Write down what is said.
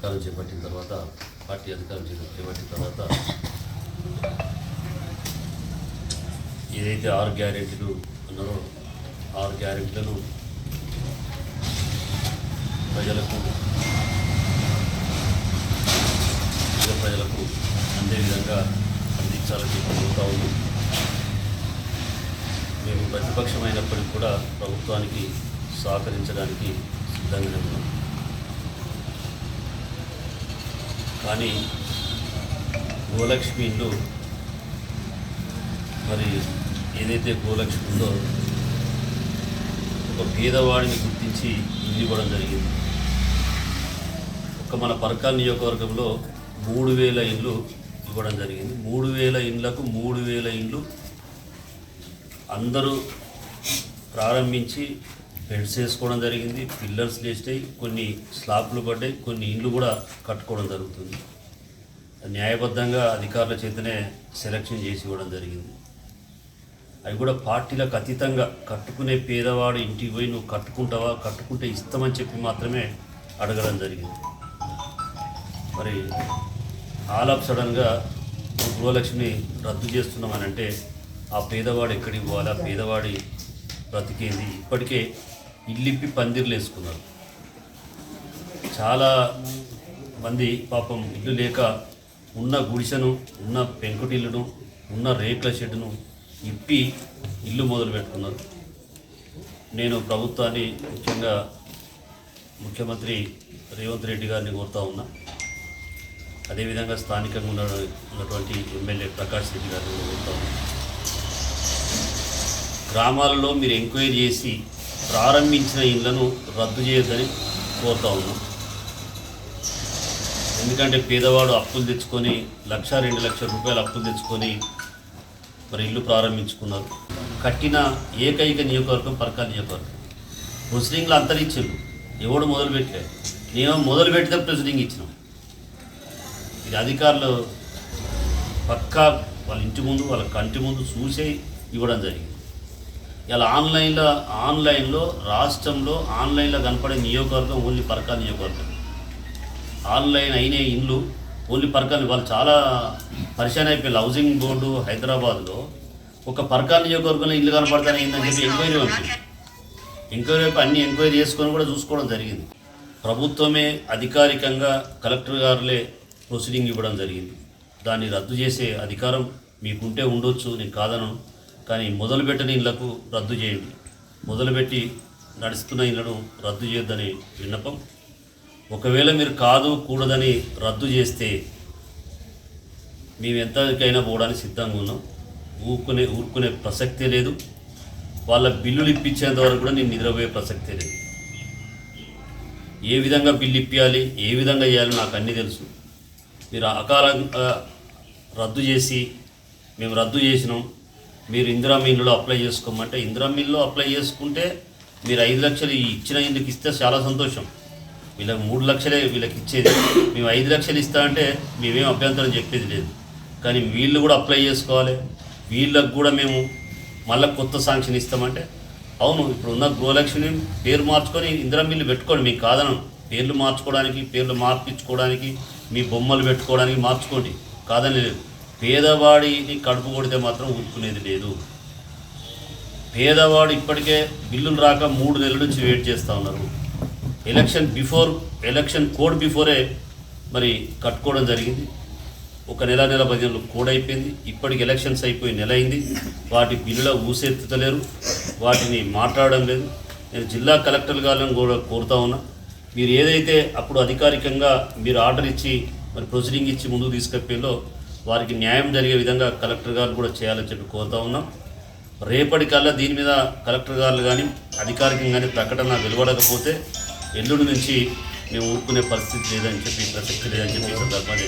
అధికారం చేపట్టిన తర్వాత పార్టీ అధికారం చేపట్టిన తర్వాత ఏదైతే 6 గ్యారెంటీలు ఉన్నారో 6 గ్యారెంటీలను ప్రజలకు అందే విధంగా అందించాలని చెప్పబోతా ఉన్నాం. మేము ప్రతిపక్షమైనప్పటికీ కూడా ప్రభుత్వానికి సహకరించడానికి సిద్ధంగానే ఉన్నాం. కానీ గోలక్ష్మి ఇల్లు మరి ఏదైతే గోలక్ష్మి ఉందో ఒక పేదవాడిని గుర్తించి ఇల్లు ఇవ్వడం జరిగింది. మన పరకాల్ నియోజకవర్గంలో 3000 ఇండ్లు ఇవ్వడం జరిగింది. 3000 ఇండ్లకు 3000 ఇండ్లు అందరూ ప్రారంభించి బెడ్స్ వేసుకోవడం జరిగింది. పిల్లర్స్ వేస్తాయి, కొన్ని స్లాబ్లు పడ్డాయి, కొన్ని ఇండ్లు కూడా కట్టుకోవడం జరుగుతుంది. న్యాయబద్ధంగా అధికారుల చేతనే సెలక్షన్ చేసి ఇవ్వడం జరిగింది. అవి కూడా పార్టీలకు అతీతంగా కట్టుకునే పేదవాడు ఇంటికి పోయి నువ్వు కట్టుకుంటావా, కట్టుకుంటే ఇస్తామని చెప్పి మాత్రమే అడగడం జరిగింది. మరి ఆల్ ఆఫ్ సడన్గా గృహలక్ష్మిని రద్దు చేస్తున్నామని అంటే ఆ పేదవాడు ఎక్కడికి పోవాలి, ఆ పేదవాడి బ్రతికేది. ఇప్పటికే ఇల్లిప్పి పందిర్లు వేసుకున్నారు. చాలా మంది పాపం ఇల్లు లేక ఉన్న గుడిసెను, ఉన్న పెంకుటిల్లును, ఉన్న రేకుల షెడ్డును ఇప్పి ఇల్లు మొదలు పెట్టుకున్నారు. నేను ప్రభుత్వాన్ని ముఖ్యంగా ముఖ్యమంత్రి రేవంత్ రెడ్డి గారిని కోరుతా ఉన్నా, అదేవిధంగా స్థానికంగా ఉన్నటువంటి ఎమ్మెల్యే ప్రకాష్ రెడ్డి గారిని కోరుతా ఉన్నా, గ్రామాలలో మీరు ఎంక్వైరీ చేసి ప్రారంభించిన ఇళ్లను రద్దు చేయొద్దని కోరుతా ఉన్నాం. ఎందుకంటే పేదవాడు అప్పులు తెచ్చుకొని 1-2 లక్షల రూపాయలు అప్పులు తెచ్చుకొని మరి ఇల్లు ప్రారంభించుకున్నారు. కట్టిన ఏకైక నియోజకవర్గం పరకాల్ నియోజకవర్గం. ప్రొసీడింగ్లు అంతరించారు, ఎవడు మొదలు పెట్టలేదు. నేను మొదలు పెట్టితే ప్రొసీడింగ్ ఇచ్చినాం. ఇది అధికారులు పక్కా వాళ్ళ ఇంటి ముందు, వాళ్ళ కంటి ముందు చూసే ఇవ్వడం జరిగింది. ఇలా ఆన్లైన్లో రాష్ట్రంలో ఆన్లైన్లో కనపడే నియోజకవర్గం ఓన్లీ పరకాల్ నియోజకవర్గం. ఆన్లైన్ అయిన ఇండ్లు ఓన్లీ పరకాల్. వాళ్ళు చాలా పరిశాన్ అయిపోయారు. హౌసింగ్ బోర్డు హైదరాబాద్లో ఒక పరకాల్ నియోజకవర్గంలో ఇల్లు కనపడతానే ఏందని చెప్పి ఎంక్వైరీ వచ్చింది. ఎంక్వైరీ వైపు అన్ని ఎంక్వైరీ చేసుకొని కూడా చూసుకోవడం జరిగింది. ప్రభుత్వమే అధికారికంగా కలెక్టర్ గారులే ప్రొసీడింగ్ ఇవ్వడం జరిగింది. దాన్ని రద్దు చేసే అధికారం మీకుంటే ఉండొచ్చు, నేను కాదను. కానీ మొదలుపెట్టిన ఇళ్లకు రద్దు చేయండి, మొదలుపెట్టి నడుస్తున్న ఇళ్లను రద్దు చేయొద్దని విన్నపం. ఒకవేళ మీరు కాదు కూడదని రద్దు చేస్తే మేము ఎంతకైనా పోవడానికి సిద్ధంగా ఉన్నాం. ఊరుకునే ప్రసక్తే లేదు. వాళ్ళ బిల్లులు ఇప్పించేంత వరకు కూడా నేను నిద్రపోయే ప్రసక్తే లేదు. ఏ విధంగా బిల్లు ఇప్పించాలి, ఏ విధంగా చేయాలో నాకు అన్నీ తెలుసు. మీరు అకాలంగా రద్దు చేసి మేము రద్దు చేసినాం, మీరు ఇందిరా మిల్లులో అప్లై చేసుకోమంటే ఇందిరా మిల్లులో అప్లై చేసుకుంటే మీరు 5 లక్షలు ఇచ్చిన ఇందుకు ఇస్తే చాలా సంతోషం. వీళ్ళకి 3 లక్షలే వీళ్ళకి ఇచ్చేది. మేము 5 లక్షలు ఇస్తా అంటే మేమేం అభ్యంతరం చెప్పేది లేదు. కానీ వీళ్ళు కూడా అప్లై చేసుకోవాలి. వీళ్ళకు కూడా మేము మళ్ళీ కొత్త శాంక్షన్ ఇస్తామంటే అవును, ఇప్పుడు ఉన్న గృహలక్ష్మిని పేరు మార్చుకొని ఇందిరా మిల్లు పెట్టుకోండి, మీకు కాదనం. పేర్లు మార్చుకోవడానికి, పేర్లు మార్పించుకోవడానికి, మీ బొమ్మలు పెట్టుకోవడానికి మార్చుకోండి, కాదని లేదు. పేదవాడిని కడుపు కొడితే మాత్రం ఊరుకునేది లేదు. పేదవాడు ఇప్పటికే బిల్లులు రాక 3 నెలల నుంచి వెయిట్ చేస్తూ ఉన్నారు. ఎలక్షన్ కోడ్ బిఫోరే మరి కట్టుకోవడం జరిగింది. ఒక నెల 15 కోడ్ అయిపోయింది. ఇప్పటికి ఎలక్షన్స్ అయిపోయి నెల అయింది. వాటి బిల్లులో ఊసెత్తుతలేరు, వాటిని మాట్లాడడం లేదు. నేను జిల్లా కలెక్టర్ గారిని కూడా కోరుతా ఉన్నా, మీరు ఏదైతే అప్పుడు అధికారికంగా మీరు ఆర్డర్ ఇచ్చి మరి ప్రొసీడింగ్ ఇచ్చి ముందుకు తీసుకెళ్ళో వారికి న్యాయం జరిగే విధంగా కలెక్టర్ గారు కూడా చేయాలని చెప్పి కోరుతా ఉన్నాం. రేపటికల్లా దీని మీద కలెక్టర్ గారు కానీ అధికారికంగానే ప్రకటన వెలువడకపోతే ఎల్లుండి నుంచి మేము ఊరుకునే పరిస్థితి లేదని చెప్పి ప్రసక్తి లేదని చెప్పి సందర్భంగా